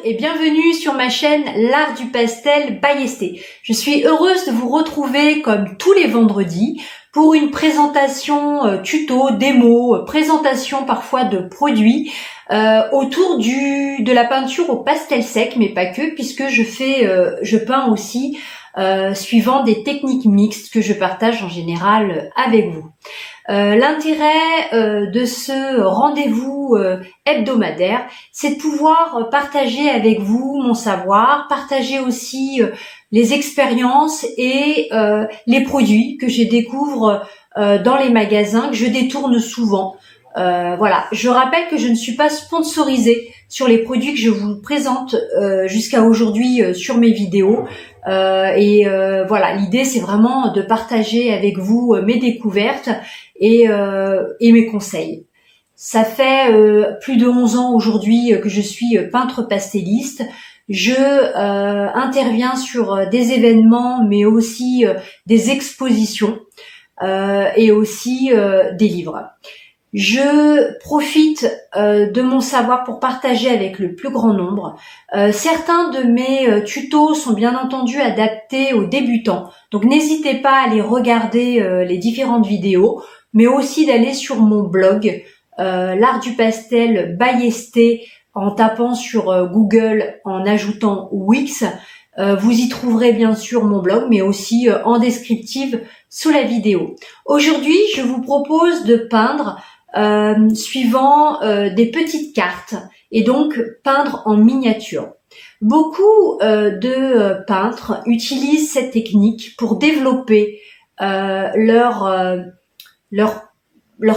et bienvenue sur ma chaîne L'Art du Pastel by Esthé. Je suis heureuse de vous retrouver comme tous les vendredis pour une présentation tuto, démo, présentation parfois de produits autour de la peinture au pastel sec, mais pas que, puisque je peins aussi suivant des techniques mixtes que je partage en général avec vous. L'intérêt de ce rendez-vous hebdomadaire, c'est de pouvoir partager avec vous mon savoir, partager aussi les expériences et les produits que je découvre dans les magasins, que je détourne souvent. Voilà, je rappelle que je ne suis pas sponsorisée sur les produits que je vous présente jusqu'à aujourd'hui sur mes vidéos. Voilà, l'idée c'est vraiment de partager avec vous mes découvertes et mes conseils. Ça fait plus de 11 ans aujourd'hui que je suis peintre pastelliste. Je interviens sur des événements, mais aussi des expositions et aussi des livres. Je profite de mon savoir pour partager avec le plus grand nombre. Certains de mes tutos sont bien entendu adaptés aux débutants, donc n'hésitez pas à aller regarder les différentes vidéos, mais aussi d'aller sur mon blog L'Art du Pastel by Esthé en tapant sur Google, en ajoutant Wix. Vous y trouverez bien sûr mon blog, mais aussi en descriptive sous la vidéo. Aujourd'hui, je vous propose de peindre suivant des petites cartes et donc peindre en miniature. Beaucoup de peintres utilisent cette technique pour développer leur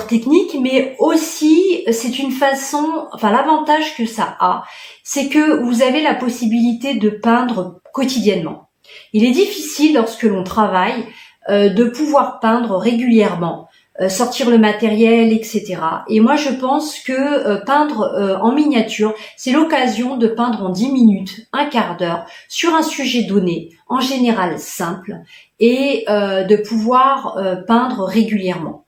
technique, mais aussi c'est une façon, enfin l'avantage que ça a, c'est que vous avez la possibilité de peindre quotidiennement. Il est difficile lorsque l'on travaille de pouvoir peindre régulièrement, sortir le matériel, etc. Et moi, je pense que peindre en miniature, c'est l'occasion de peindre en 10 minutes, un quart d'heure, sur un sujet donné, en général simple, et de pouvoir peindre régulièrement.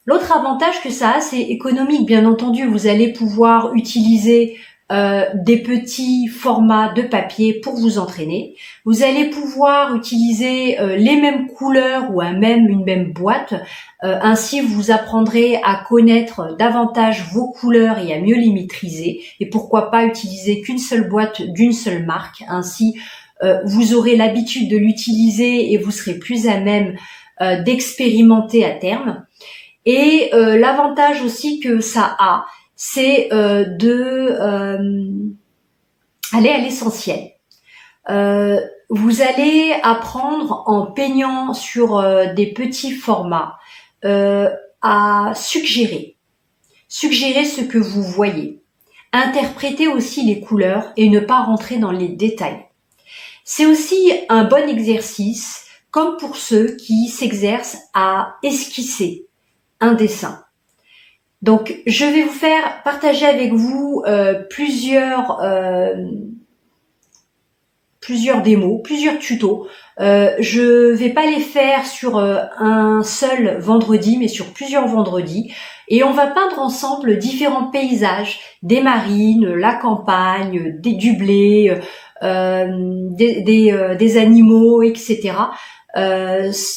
L'autre avantage que ça a, c'est économique, bien entendu. Vous allez pouvoir utiliser des petits formats de papier pour vous entraîner. Vous allez pouvoir utiliser les mêmes couleurs ou une même boîte. Ainsi, vous apprendrez à connaître davantage vos couleurs et à mieux les maîtriser. Et pourquoi pas utiliser qu'une seule boîte d'une seule marque. Ainsi, vous aurez l'habitude de l'utiliser et vous serez plus à même d'expérimenter à terme. Et l'avantage aussi que ça a, c'est aller à l'essentiel. Vous allez apprendre en peignant sur des petits formats à suggérer ce que vous voyez, interpréter aussi les couleurs et ne pas rentrer dans les détails. C'est aussi un bon exercice, comme pour ceux qui s'exercent à esquisser un dessin. Donc, je vais vous faire partager avec vous plusieurs démos, plusieurs tutos. Je vais pas les faire sur un seul vendredi, mais sur plusieurs vendredis. Et on va peindre ensemble différents paysages, des marines, la campagne, du blé, des animaux, etc.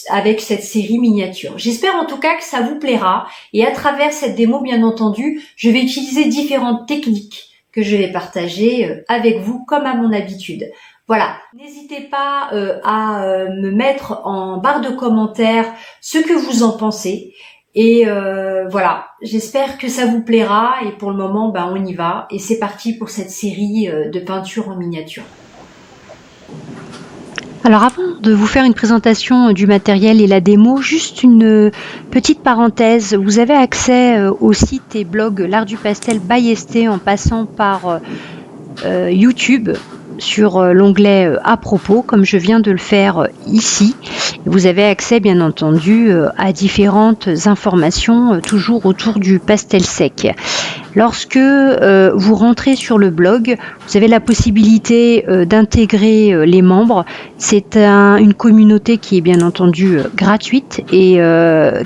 Avec cette série miniature. J'espère en tout cas que ça vous plaira et à travers cette démo, bien entendu, je vais utiliser différentes techniques que je vais partager avec vous comme à mon habitude. Voilà, n'hésitez pas à me mettre en barre de commentaires ce que vous en pensez et voilà, j'espère que ça vous plaira et pour le moment, on y va et c'est parti pour cette série de peinture en miniature. Alors avant de vous faire une présentation du matériel et la démo, juste une petite parenthèse. Vous avez accès au site et blog L'Art du Pastel by Esthé en passant par YouTube sur l'onglet à propos, comme je viens de le faire ici. Vous avez accès bien entendu à différentes informations toujours autour du pastel sec. Lorsque vous rentrez sur le blog, vous avez la possibilité d'intégrer les membres. C'est une communauté qui est bien entendu gratuite et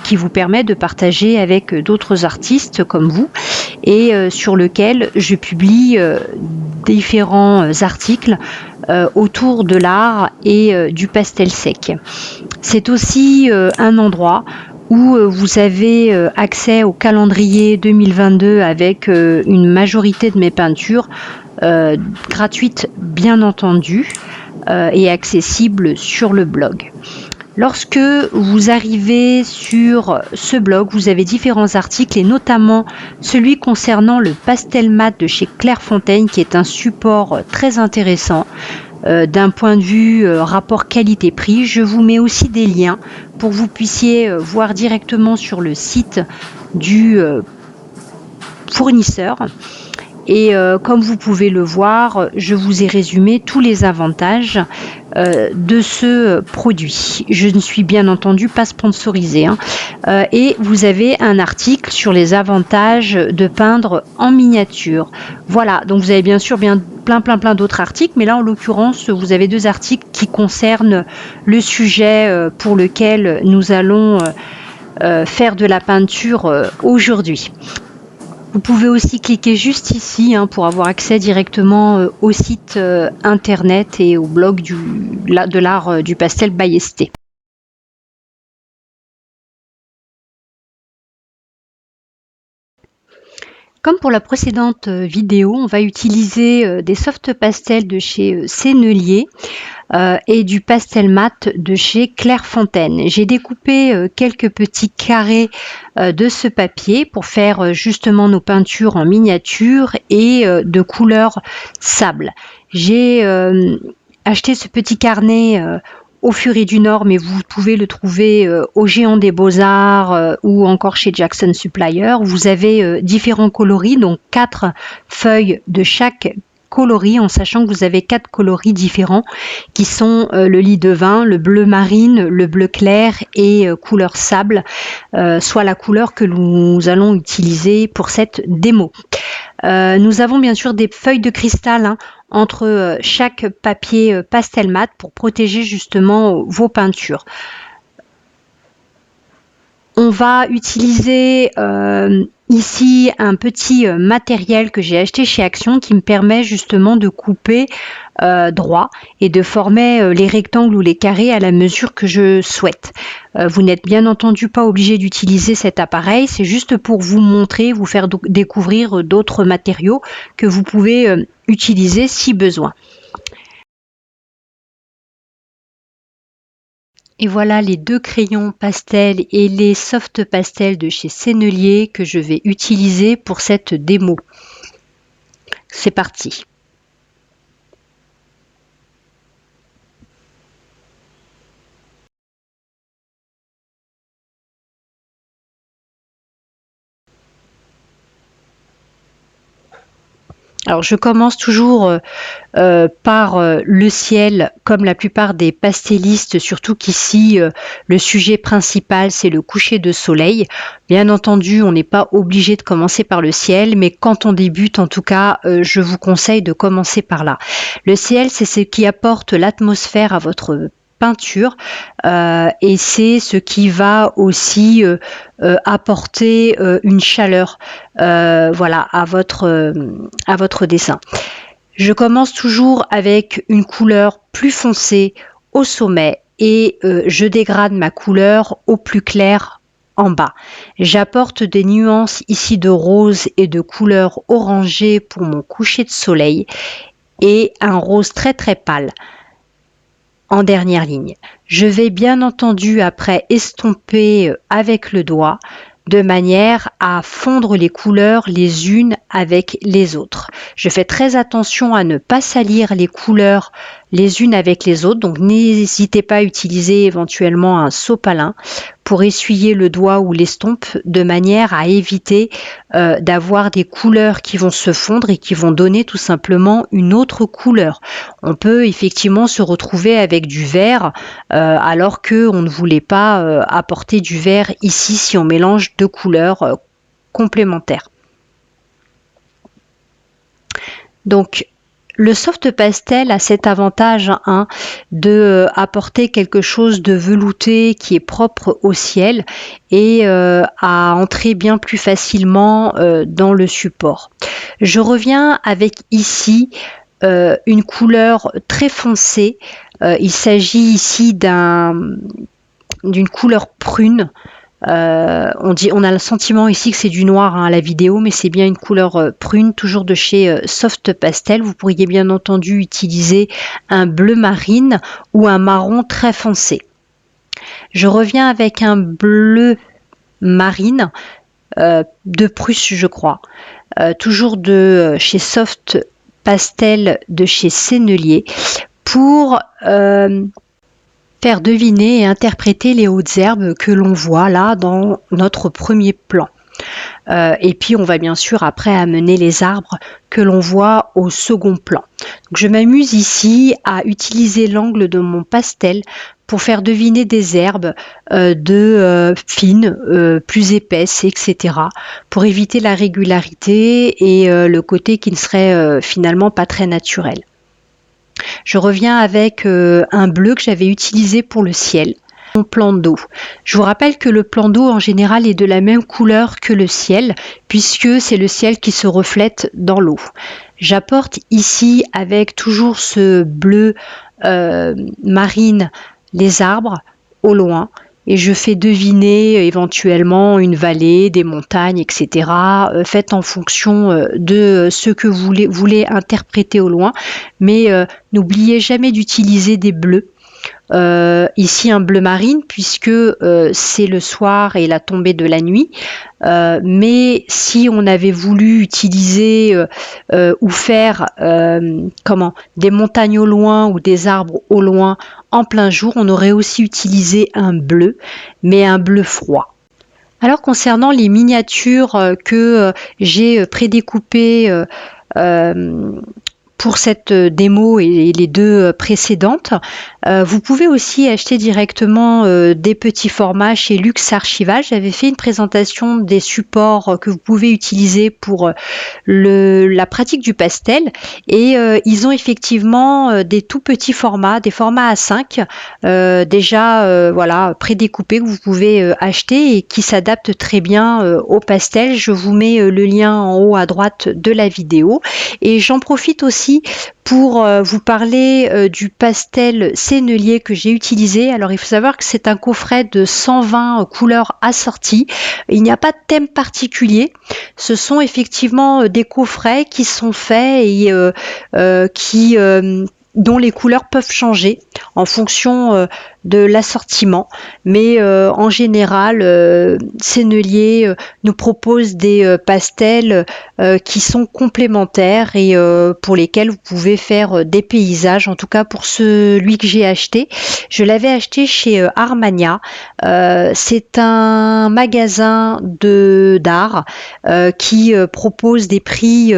qui vous permet de partager avec d'autres artistes comme vous. et sur lequel je publie différents articles autour de l'art et du pastel sec. C'est aussi un endroit où vous avez accès au calendrier 2022 avec une majorité de mes peintures gratuites bien entendu et accessibles sur le blog. Lorsque vous arrivez sur ce blog, vous avez différents articles et notamment celui concernant le pastel mat de chez Clairefontaine qui est un support très intéressant d'un point de vue rapport qualité-prix. Je vous mets aussi des liens pour que vous puissiez voir directement sur le site du fournisseur. Et comme vous pouvez le voir, je vous ai résumé tous les avantages de ce produit. Je ne suis bien entendu pas sponsorisée. Et vous avez un article sur les avantages de peindre en miniature. Voilà, donc vous avez bien sûr plein d'autres articles, mais là en l'occurrence, vous avez 2 articles qui concernent le sujet pour lequel nous allons faire de la peinture aujourd'hui. Vous pouvez aussi cliquer juste ici pour avoir accès directement au site internet et au blog de l'art du pastel Ballesté. Comme pour la précédente vidéo, on va utiliser des soft pastels de chez Sennelier et du pastel mat de chez Clairefontaine. J'ai découpé quelques petits carrés de ce papier pour faire justement nos peintures en miniature et de couleur sable. J'ai acheté ce petit carnet au Furet du Nord, mais vous pouvez le trouver au Géant des Beaux-Arts ou encore chez Jackson Supplier. Vous avez différents coloris, donc 4 feuilles de chaque coloris, en sachant que vous avez 4 coloris différents qui sont le lit de vin, le bleu marine, le bleu clair et couleur sable, soit la couleur que nous allons utiliser pour cette démo. Nous avons bien sûr des feuilles de cristal entre chaque papier pastel mat pour protéger justement vos peintures. On va utiliser ici un petit matériel que j'ai acheté chez Action qui me permet justement de couper droit et de former les rectangles ou les carrés à la mesure que je souhaite. Vous n'êtes bien entendu pas obligé d'utiliser cet appareil, c'est juste pour vous montrer, vous faire découvrir d'autres matériaux que vous pouvez utiliser si besoin. Et voilà les 2 crayons pastel et les soft pastels de chez Sennelier que je vais utiliser pour cette démo. C'est parti. Alors je commence toujours par le ciel, comme la plupart des pastellistes, surtout qu'ici le sujet principal c'est le coucher de soleil. Bien entendu, on n'est pas obligé de commencer par le ciel, mais quand on débute, en tout cas, je vous conseille de commencer par là. Le ciel, c'est ce qui apporte l'atmosphère à votre peinture et c'est ce qui va aussi apporter une chaleur voilà, à votre dessin. Je commence toujours avec une couleur plus foncée au sommet et je dégrade ma couleur au plus clair en bas. J'apporte des nuances ici de rose et de couleur orangée pour mon coucher de soleil et un rose très pâle en dernière ligne. Je vais bien entendu après estomper avec le doigt de manière à fondre les couleurs les unes avec les autres. Je fais très attention à ne pas salir les couleurs les unes avec les autres, donc n'hésitez pas à utiliser éventuellement un sopalin pour essuyer le doigt ou l'estompe de manière à éviter d'avoir des couleurs qui vont se fondre et qui vont donner tout simplement une autre couleur. On peut effectivement se retrouver avec du vert alors qu'on ne voulait pas apporter du vert ici si on mélange 2 couleurs complémentaires. Donc Le soft pastel a cet avantage de apporter quelque chose de velouté qui est propre au ciel et à entrer bien plus facilement dans le support. Je reviens avec ici une couleur très foncée. Il s'agit ici d'une couleur prune. On a le sentiment ici que c'est du noir à la vidéo, mais c'est bien une couleur prune, toujours de chez Soft Pastel. Vous pourriez bien entendu utiliser un bleu marine ou un marron très foncé. Je reviens avec un bleu marine de Prusse, je crois, toujours de chez Soft Pastel de chez Sennelier, pour faire deviner et interpréter les hautes herbes que l'on voit là dans notre premier plan. Et puis on va bien sûr après amener les arbres que l'on voit au second plan. Donc, je m'amuse ici à utiliser l'angle de mon pastel pour faire deviner des herbes fines, plus épaisses, etc. pour éviter la régularité et le côté qui ne serait finalement pas très naturel. Je reviens avec un bleu que j'avais utilisé pour le ciel, mon plan d'eau. Je vous rappelle que le plan d'eau en général est de la même couleur que le ciel, puisque c'est le ciel qui se reflète dans l'eau. J'apporte ici avec toujours ce bleu marine les arbres au loin. Et je fais deviner éventuellement une vallée, des montagnes, etc. Faites en fonction de ce que vous voulez interpréter au loin. Mais n'oubliez jamais d'utiliser des bleus. Ici un bleu marine puisque c'est le soir et la tombée de la nuit. Mais si on avait voulu utiliser ou faire des montagnes au loin ou des arbres au loin en plein jour, on aurait aussi utilisé un bleu, mais un bleu froid. Alors concernant les miniatures que j'ai prédécoupées pour cette démo et les deux précédentes, vous pouvez aussi acheter directement des petits formats chez Luxe Archivage. J'avais fait une présentation des supports que vous pouvez utiliser pour la pratique du pastel et ils ont effectivement des tout petits formats, des formats A5 déjà prédécoupés que vous pouvez acheter et qui s'adaptent très bien au pastel. Je vous mets le lien en haut à droite de la vidéo et j'en profite aussi pour vous parler du pastel Sennelier que j'ai utilisé. Alors il faut savoir que c'est un coffret de 120 couleurs assorties. Il n'y a pas de thème particulier. Ce sont effectivement des coffrets qui sont faits et dont les couleurs peuvent changer en fonction de l'assortiment. Mais en général, Sennelier nous propose des pastels qui sont complémentaires et pour lesquels vous pouvez faire des paysages. En tout cas pour celui que j'ai acheté, je l'avais acheté chez Armania. C'est un magasin d'art qui propose des prix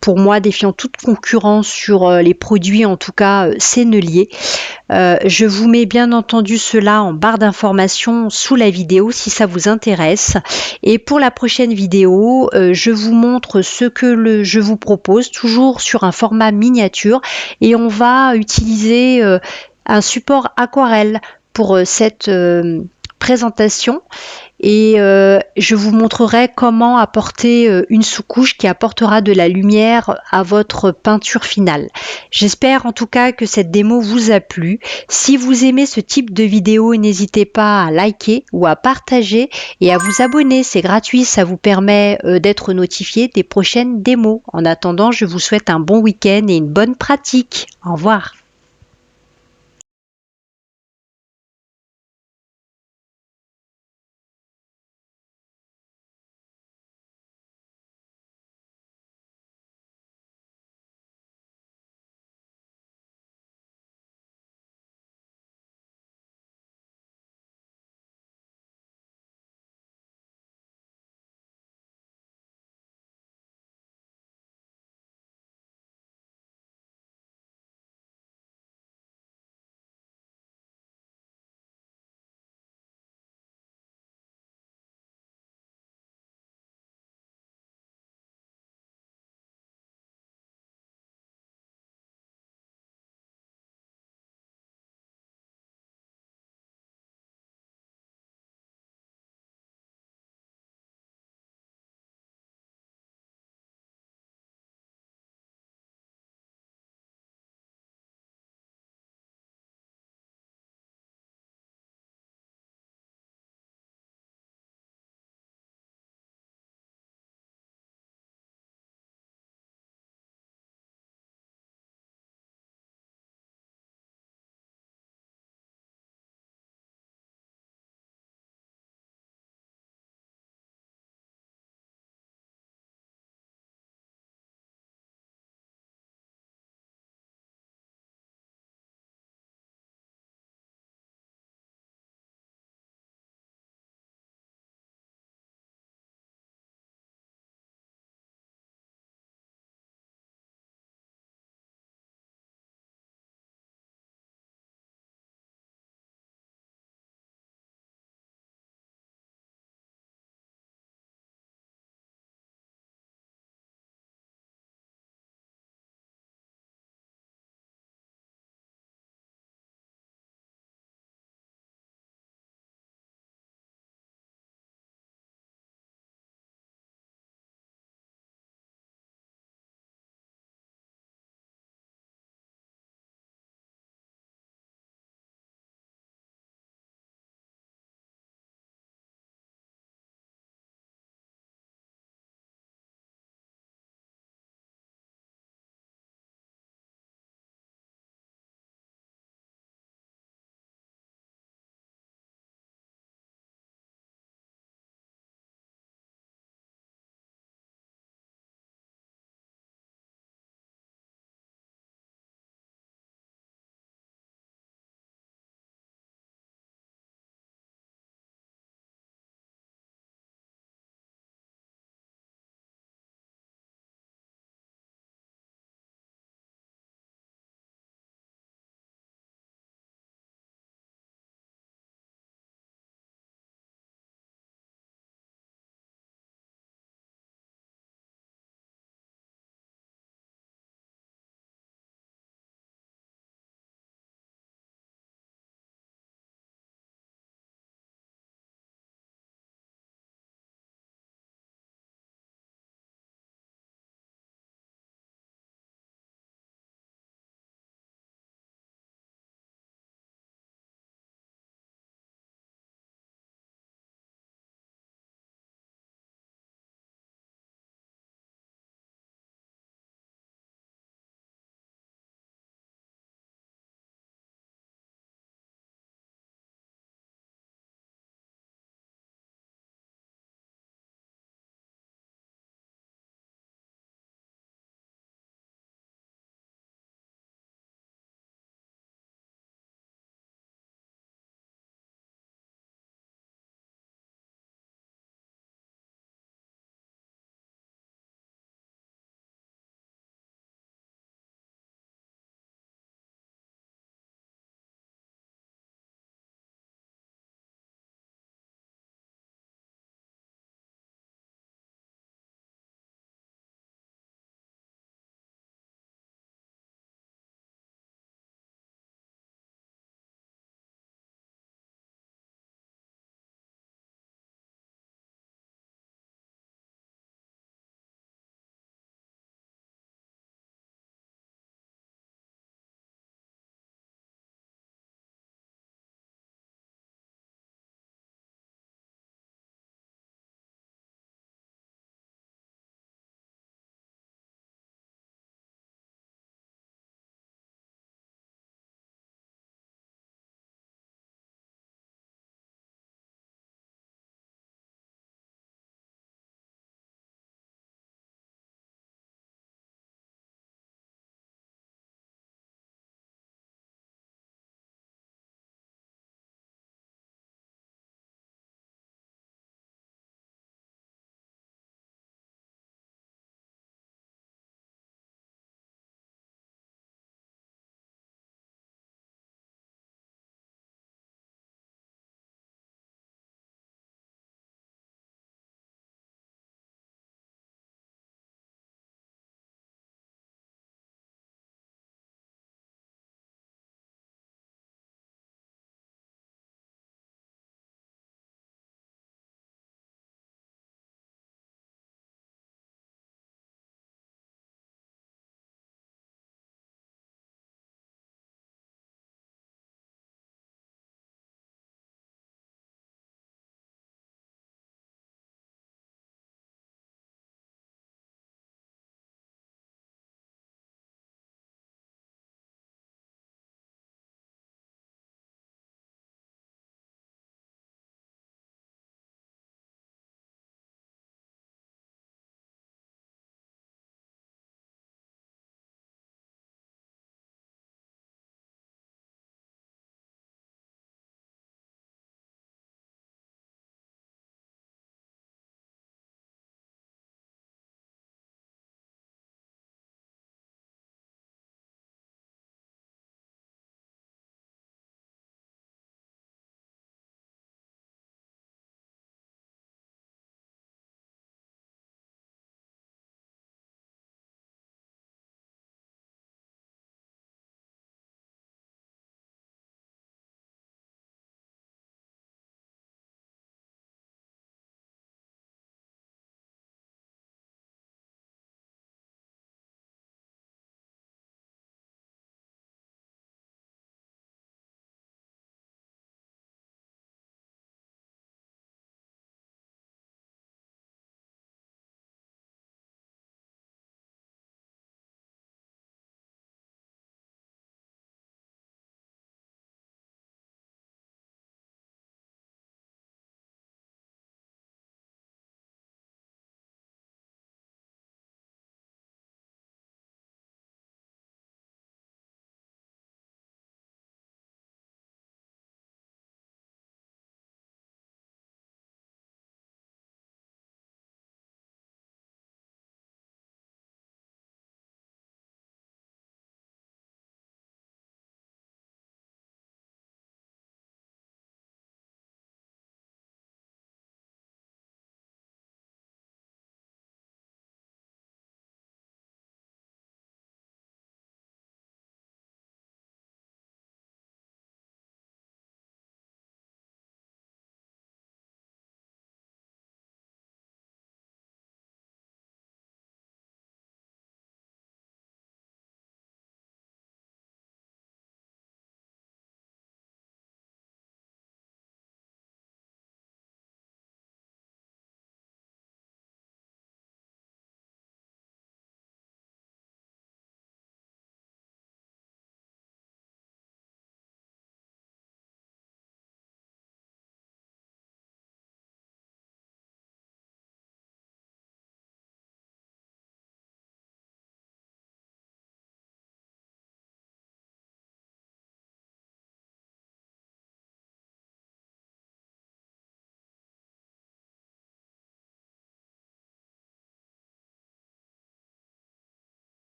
pour moi défiant toute concurrence sur les produits, en tout cas Sennelier. Je vous mets bien entendu cela en barre d'informations sous la vidéo si ça vous intéresse. Et pour la prochaine vidéo, je vous montre ce que je vous propose, toujours sur un format miniature. Et on va utiliser un support aquarelle pour cette présentation. Et je vous montrerai comment apporter une sous-couche qui apportera de la lumière à votre peinture finale. J'espère en tout cas que cette démo vous a plu. Si vous aimez ce type de vidéo, n'hésitez pas à liker ou à partager et à vous abonner. C'est gratuit, ça vous permet d'être notifié des prochaines démos. En attendant, je vous souhaite un bon week-end et une bonne pratique. Au revoir.